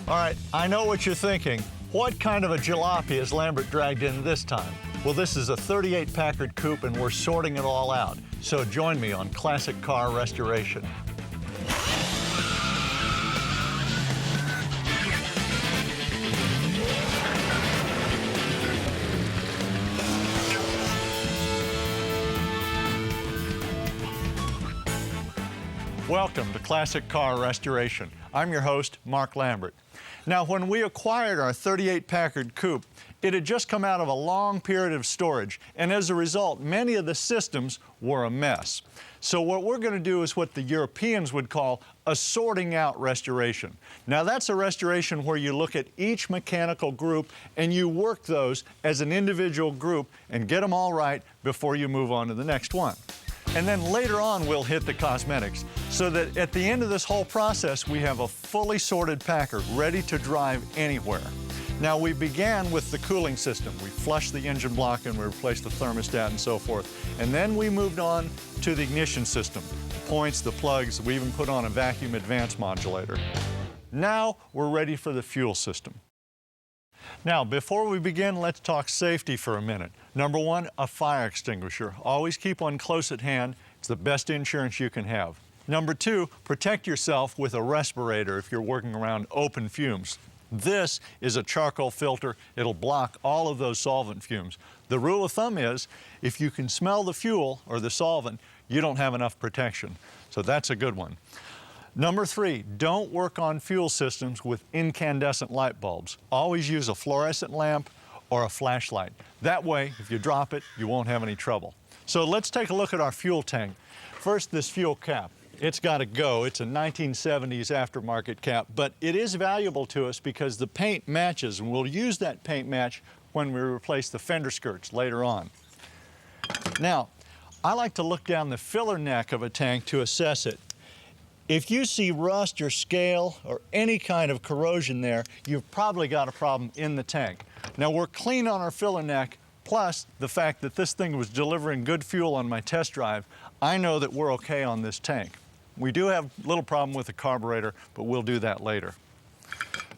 All right, I know what you're thinking. What kind of a jalopy has Lambert dragged in this time? Well, this is a 38 Packard coupe and we're sorting it all out. So join me on Classic Car Restoration. Welcome to Classic Car Restoration. I'm your host, Mark Lambert. Now, when we acquired our 38 Packard coupe, it had just come out of a long period of storage, and as a result, many of the systems were a mess. So what we're going to do is what the Europeans would call a sorting out restoration. Now, that's a restoration where you look at each mechanical group and you work those as an individual group and get them all right before you move on to the next one. And then later on, we'll hit the cosmetics, so that at the end of this whole process, we have a fully sorted Packard ready to drive anywhere. Now, we began with the cooling system. We flushed the engine block and we replaced the thermostat and so forth. And then we moved on to the ignition system, the points, the plugs. We even put on a vacuum advance modulator. Now, we're ready for the fuel system. Now, before we begin, let's talk safety for a minute. Number one, a fire extinguisher. Always keep one close at hand. It's the best insurance you can have. Number two, protect yourself with a respirator if you're working around open fumes. This is a charcoal filter. It'll block all of those solvent fumes. The rule of thumb is, if you can smell the fuel or the solvent, you don't have enough protection. So that's a good one. Number three, don't work on fuel systems with incandescent light bulbs. Always use a fluorescent lamp or a flashlight. That way, if you drop it, you won't have any trouble. So let's take a look at our fuel tank. First, this fuel cap. It's got to go. It's a 1970s aftermarket cap, but it is valuable to us because the paint matches, and we'll use that paint match when we replace the fender skirts later on. Now, I like to look down the filler neck of a tank to assess it. If you see rust or scale or any kind of corrosion there, you've probably got a problem in the tank. Now, we're clean on our filler neck, plus the fact that this thing was delivering good fuel on my test drive, I know that we're okay on this tank. We do have a little problem with the carburetor, but we'll do that later.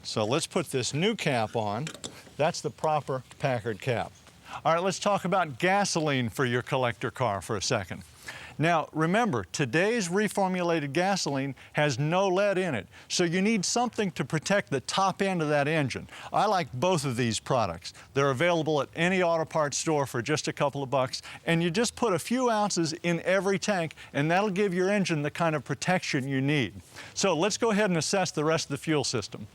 So let's put this new cap on. That's the proper Packard cap. All right, let's talk about gasoline for your collector car for a second. Now, remember, today's reformulated gasoline has no lead in it, so you need something to protect the top end of that engine. I like both of these products. They're available at any auto parts store for just a couple of bucks, and you just put a few ounces in every tank, and that'll give your engine the kind of protection you need. So let's go ahead and assess the rest of the fuel system.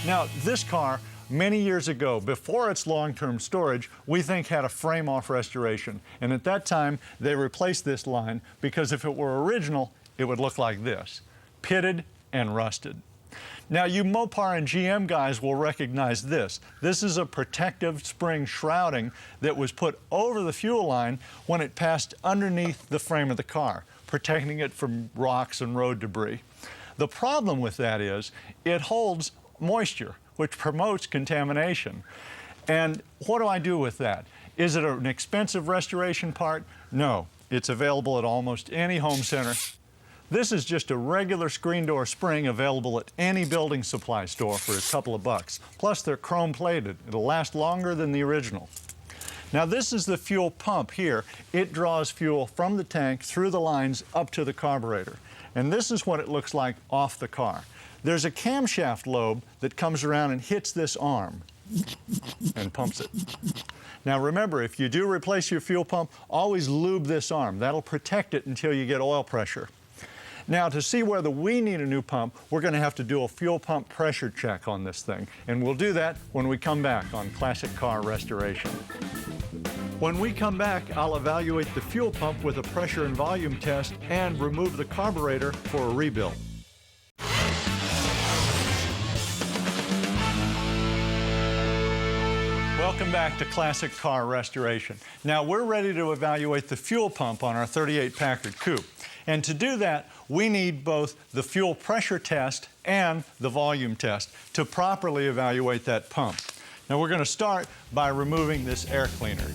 Now, this car, many years ago, before its long-term storage, we think had a frame-off restoration. And at that time, they replaced this line because if it were original, it would look like this, pitted and rusted. Now, you Mopar and GM guys will recognize this. This is a protective spring shrouding that was put over the fuel line when it passed underneath the frame of the car, protecting it from rocks and road debris. The problem with that is it holds moisture, which promotes contamination. And what do I do with that? Is it an expensive restoration part? No, it's available at almost any home center. This is just a regular screen door spring available at any building supply store for a couple of bucks. Plus, they're chrome plated. It'll last longer than the original. Now, this is the fuel pump here. It draws fuel from the tank through the lines up to the carburetor. And this is what it looks like off the car. There's a camshaft lobe that comes around and hits this arm and pumps it. Now remember, if you do replace your fuel pump, always lube this arm. That'll protect it until you get oil pressure. Now, to see whether we need a new pump, we're going to have to do a fuel pump pressure check on this thing. And we'll do that when we come back on Classic Car Restoration. When we come back, I'll evaluate the fuel pump with a pressure and volume test and remove the carburetor for a rebuild. Welcome back to Classic Car Restoration. Now, we're ready to evaluate the fuel pump on our 38 Packard coupe. And to do that, we need both the fuel pressure test and the volume test to properly evaluate that pump. Now, we're going to start by removing this air cleaner.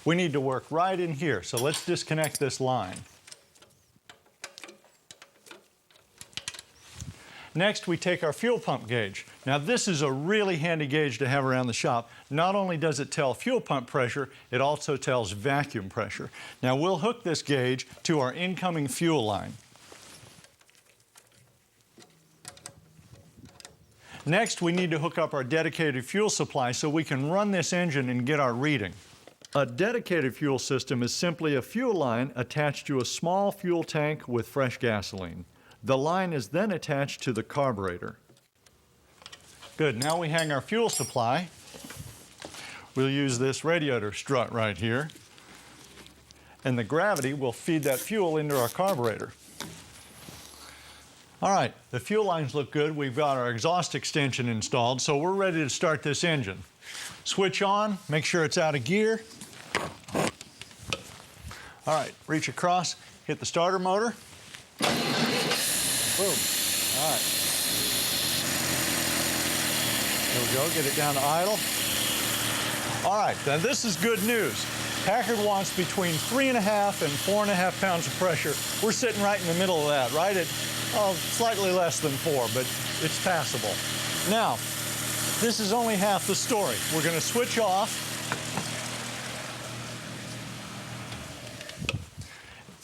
We need to work right in here, so let's disconnect this line. Next, we take our fuel pump gauge. Now, this is a really handy gauge to have around the shop. Not only does it tell fuel pump pressure, it also tells vacuum pressure. Now, we'll hook this gauge to our incoming fuel line. Next, we need to hook up our dedicated fuel supply so we can run this engine and get our reading. A dedicated fuel system is simply a fuel line attached to a small fuel tank with fresh gasoline. The line is then attached to the carburetor. Good, now we hang our fuel supply. We'll use this radiator strut right here. And the gravity will feed that fuel into our carburetor. All right, the fuel lines look good. We've got our exhaust extension installed, so we're ready to start this engine. Switch on, make sure it's out of gear. All right, reach across, hit the starter motor. Boom. All right. There we go. Get it down to idle. All right. Now this is good news. Packard wants between 3.5 and 4.5 pounds of pressure. We're sitting right in the middle of that, right at slightly less than 4, but it's passable. Now, this is only half the story. We're going to switch off.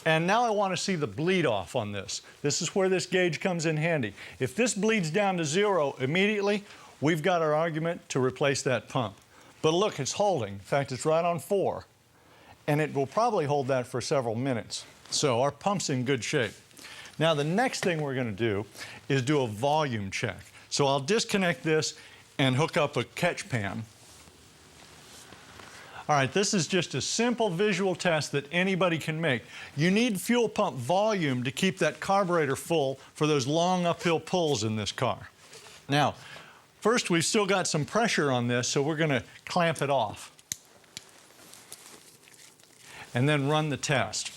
And now I want to see the bleed off on this. This is where this gauge comes in handy. If this bleeds down to 0 immediately, we've got our argument to replace that pump. But look, it's holding. In fact, it's right on 4. And it will probably hold that for several minutes. So our pump's in good shape. Now the next thing we're going to do is do a volume check. So I'll disconnect this and hook up a catch pan. All right, this is just a simple visual test that anybody can make. You need fuel pump volume to keep that carburetor full for those long uphill pulls in this car. Now, first we've still got some pressure on this, so we're going to clamp it off. And then run the test.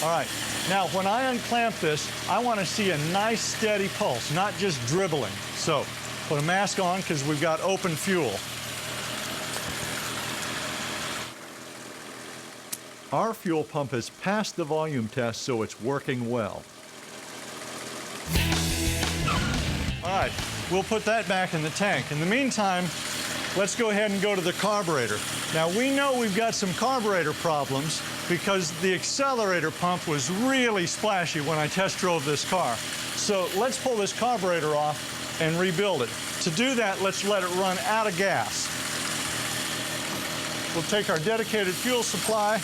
All right. Now, when I unclamp this, I want to see a nice steady pulse, not just dribbling. So, put a mask on because we've got open fuel. Our fuel pump has passed the volume test, so it's working well. All right, we'll put that back in the tank. In the meantime, let's go ahead and go to the carburetor. Now, we know we've got some carburetor problems because the accelerator pump was really splashy when I test drove this car. So let's pull this carburetor off and rebuild it. To do that, let's let it run out of gas. We'll take our dedicated fuel supply,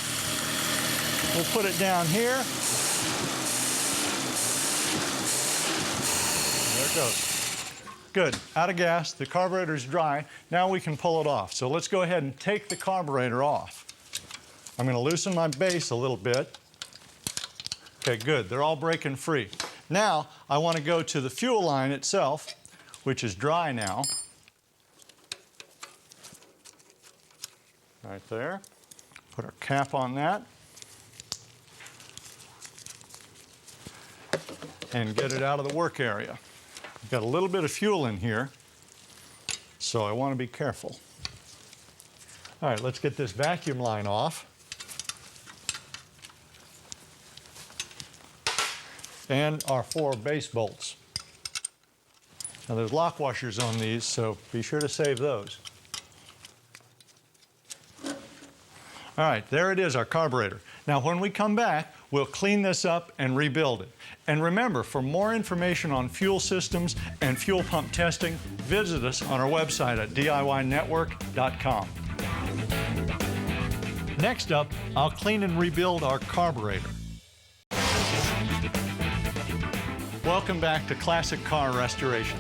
we'll put it down here. There it goes. Good, out of gas, the carburetor's dry. Now we can pull it off. So let's go ahead and take the carburetor off. I'm going to loosen my base a little bit. Okay, good, they're all breaking free. Now, I want to go to the fuel line itself, which is dry now. Right there. Put our cap on that. And get it out of the work area. I've got a little bit of fuel in here, so I want to be careful. All right, let's get this vacuum line off. And our 4 base bolts. Now there's lock washers on these, so be sure to save those. All right, there it is, our carburetor. Now when we come back, we'll clean this up and rebuild it. And remember, for more information on fuel systems and fuel pump testing, visit us on our website at DIYnetwork.com. Next up, I'll clean and rebuild our carburetor. Welcome back to Classic Car Restoration.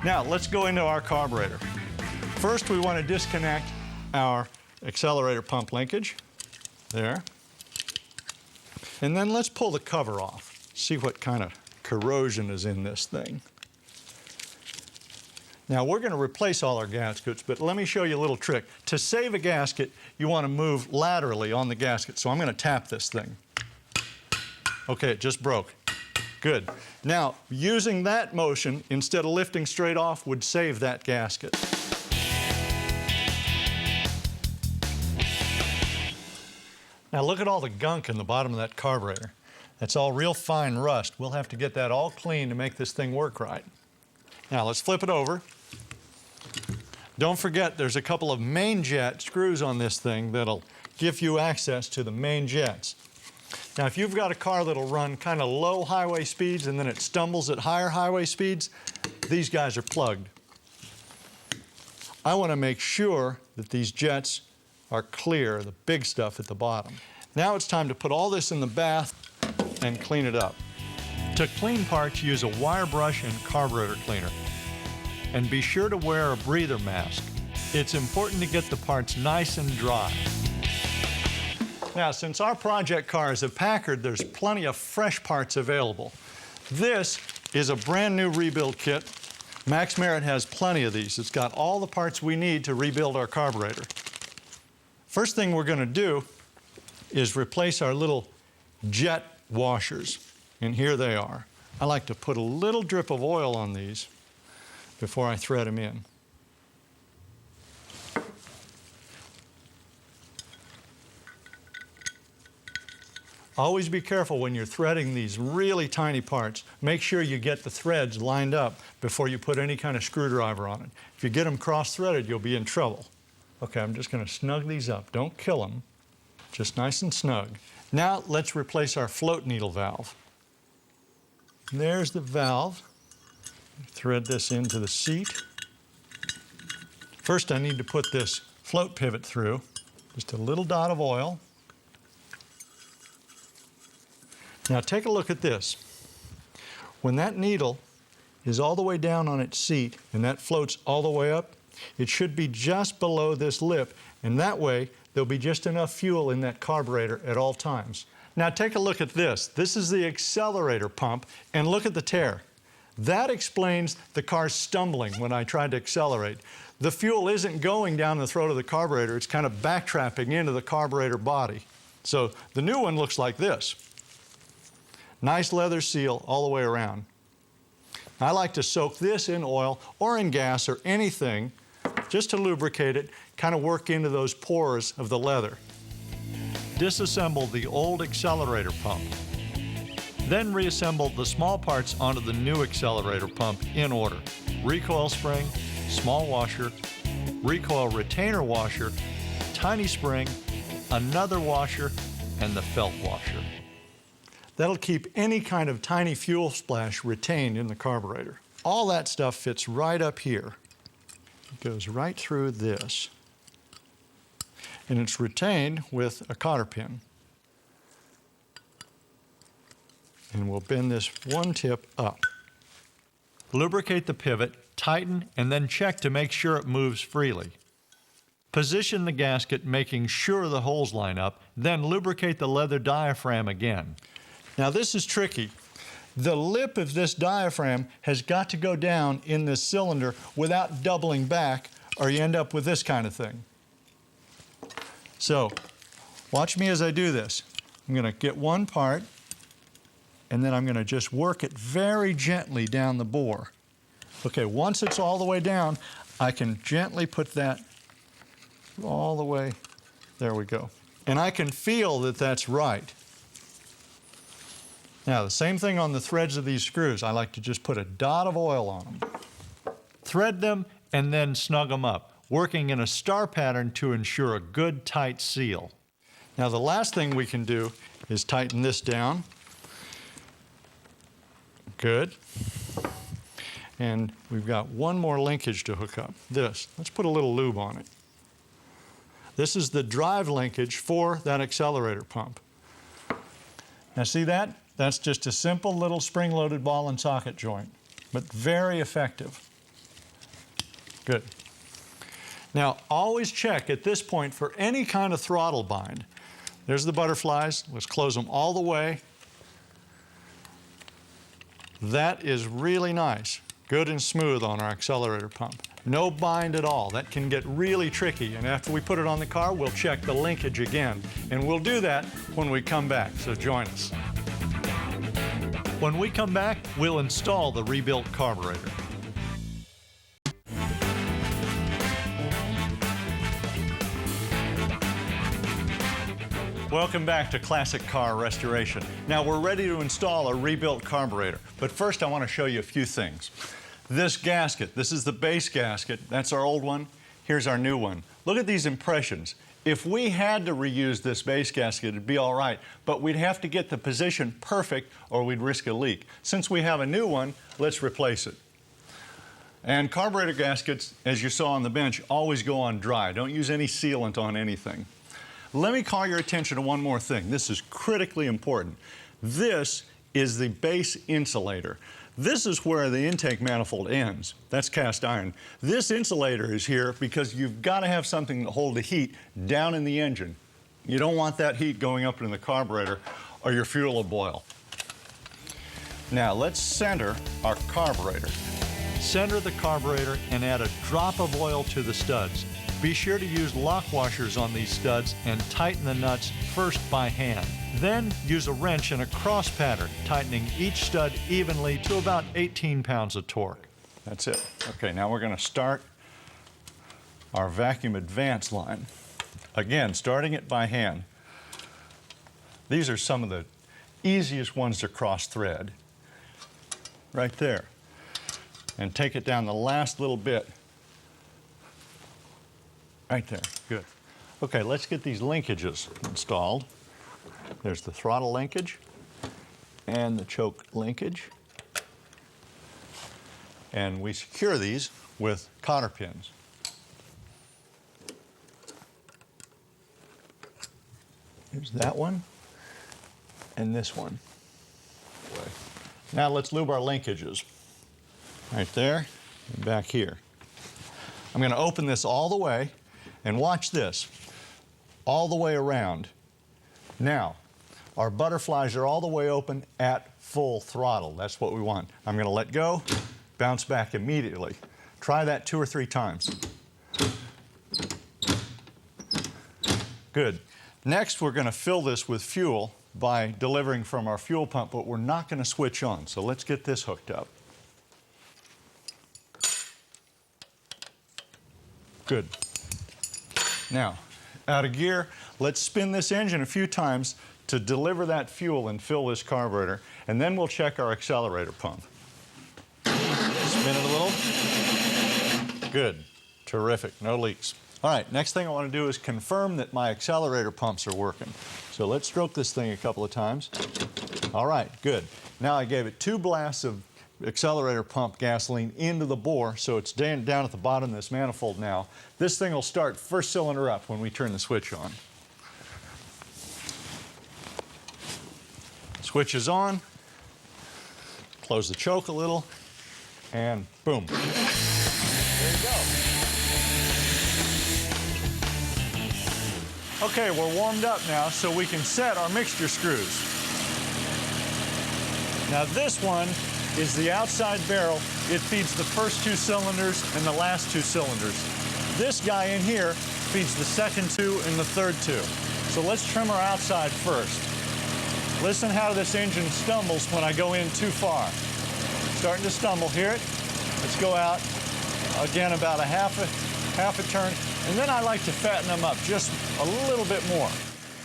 Now, let's go into our carburetor. First, we want to disconnect our accelerator pump linkage. There. And then let's pull the cover off. See what kind of corrosion is in this thing. Now, we're going to replace all our gaskets, but let me show you a little trick. To save a gasket, you want to move laterally on the gasket. So I'm going to tap this thing. Okay, it just broke. Good. Now, using that motion instead of lifting straight off would save that gasket. Now look at all the gunk in the bottom of that carburetor. That's all real fine rust. We'll have to get that all clean to make this thing work right. Now let's flip it over. Don't forget there's a couple of main jet screws on this thing that'll give you access to the main jets. Now if you've got a car that'll run kind of low highway speeds and then it stumbles at higher highway speeds, these guys are plugged. I want to make sure that these jets are clear, the big stuff at the bottom. Now it's time to put all this in the bath and clean it up. To clean parts, use a wire brush and carburetor cleaner. And be sure to wear a breather mask. It's important to get the parts nice and dry. Now, since our project car is a Packard, there's plenty of fresh parts available. This is a brand new rebuild kit. Max Merit has plenty of these. It's got all the parts we need to rebuild our carburetor. First thing we're going to do is replace our little jet washers, and here they are. I like to put a little drip of oil on these before I thread them in. Always be careful when you're threading these really tiny parts. Make sure you get the threads lined up before you put any kind of screwdriver on it. If you get them cross-threaded, you'll be in trouble. Okay, I'm just going to snug these up. Don't kill them, just nice and snug. Now let's replace our float needle valve. There's the valve. Thread this into the seat. First I need to put this float pivot through. Just a little dot of oil. Now take a look at this. When that needle is all the way down on its seat and that floats all the way up, it should be just below this lip, and that way there'll be just enough fuel in that carburetor at all times. Now take a look at this. This is the accelerator pump, and look at the tear. That explains the car stumbling when I tried to accelerate. The fuel isn't going down the throat of the carburetor, it's kind of backtrapping into the carburetor body. So the new one looks like this. Nice leather seal all the way around. I like to soak this in oil or in gas or anything just to lubricate it, kind of work into those pores of the leather. Disassemble the old accelerator pump. Then reassemble the small parts onto the new accelerator pump in order. Recoil spring, small washer, recoil retainer washer, tiny spring, another washer, and the felt washer. That'll keep any kind of tiny fuel splash retained in the carburetor. All that stuff fits right up here. It goes right through this. And it's retained with a cotter pin. And we'll bend this one tip up. Lubricate the pivot, tighten, and then check to make sure it moves freely. Position the gasket, making sure the holes line up, then lubricate the leather diaphragm again. Now this is tricky. The lip of this diaphragm has got to go down in this cylinder without doubling back, or you end up with this kind of thing. So, watch me as I do this. I'm going to get one part, and then I'm going to just work it very gently down the bore. Okay, once it's all the way down, I can gently put that all the way, there we go. And I can feel that that's right. Now, the same thing on the threads of these screws. I like to just put a dot of oil on them. Thread them and then snug them up, working in a star pattern to ensure a good tight seal. Now, the last thing we can do is tighten this down. Good. And we've got one more linkage to hook up. This. Let's put a little lube on it. This is the drive linkage for that accelerator pump. Now, see that? That's just a simple little spring-loaded ball and socket joint, but very effective. Good. Now, always check at this point for any kind of throttle bind. There's the butterflies. Let's close them all the way. That is really nice. Good and smooth on our accelerator pump. No bind at all. That can get really tricky, and after we put it on the car, we'll check the linkage again. And we'll do that when we come back, so join us. When we come back, we'll install the rebuilt carburetor. Welcome back to Classic Car Restoration. Now we're ready to install a rebuilt carburetor, but first I want to show you a few things. This gasket, this is the base gasket, that's our old one, here's our new one. Look at these impressions. If we had to reuse this base gasket, it'd be all right, but we'd have to get the position perfect or we'd risk a leak. Since we have a new one, let's replace it. And carburetor gaskets, as you saw on the bench, always go on dry. Don't use any sealant on anything. Let me call your attention to one more thing. This is critically important. This is the base insulator. This is where the intake manifold ends. That's cast iron. This insulator is here because you've got to have something to hold the heat down in the engine. You don't want that heat going up into the carburetor or your fuel will boil. Now let's center our carburetor. Center the carburetor and add a drop of oil to the studs. Be sure to use lock washers on these studs and tighten the nuts first by hand. Then use a wrench in a cross pattern, tightening each stud evenly to about 18 pounds of torque. That's it. Okay, now we're going to start our vacuum advance line. Again, starting it by hand. These are some of the easiest ones to cross thread. Right there. And take it down the last little bit. Right there, good. Okay, let's get these linkages installed. There's the throttle linkage and the choke linkage. And we secure these with cotter pins. Here's that one and this one. Now let's lube our linkages. Right there and back here. I'm going to open this all the way. And watch this, all the way around. Now, our butterflies are all the way open at full throttle. That's what we want. I'm going to let go, bounce back immediately. Try that 2 or 3 times. Good. Next, we're going to fill this with fuel by delivering from our fuel pump, but we're not going to switch on. So let's get this hooked up. Good. Now, out of gear, let's spin this engine a few times to deliver that fuel and fill this carburetor, and then we'll check our accelerator pump. Spin it a little. Good. Terrific. No leaks. All right, next thing I want to do is confirm that my accelerator pumps are working. So let's stroke this thing a couple of times. All right, good. Now I gave it 2 blasts of accelerator pump gasoline into the bore, so it's down at the bottom of this manifold now. This thing will start first cylinder up when we turn the switch on. Switch is on. Close the choke a little, and boom. There you go. Okay, we're warmed up now, so we can set our mixture screws. Now this one is the outside barrel. It feeds the first 2 cylinders and the last 2 cylinders. This guy in here feeds the second 2 and the third 2. So let's trim our outside first. Listen how this engine stumbles when I go in too far. Starting to stumble, hear it? Let's go out. Again, about a half a turn. And then I like to fatten them up just a little bit more.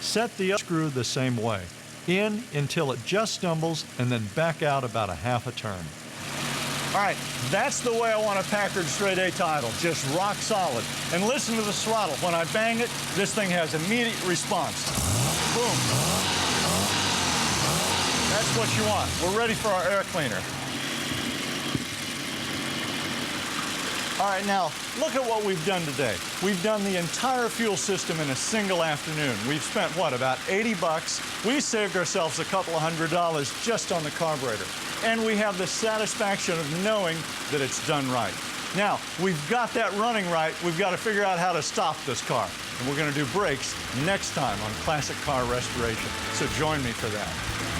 Set the screw the same way. In until it just stumbles, and then back out about a half a turn. All right, that's the way I want a Packard straight A title, just rock solid. And listen to the throttle. When I bang it, this thing has immediate response. Boom. That's what you want. We're ready for our air cleaner. All right, now, look at what we've done today. We've done the entire fuel system in a single afternoon. We've spent, what, about 80 bucks? We saved ourselves a couple of $100 just on the carburetor. And we have the satisfaction of knowing that it's done right. Now, we've got that running right. We've got to figure out how to stop this car. And we're going to do brakes next time on Classic Car Restoration. So join me for that.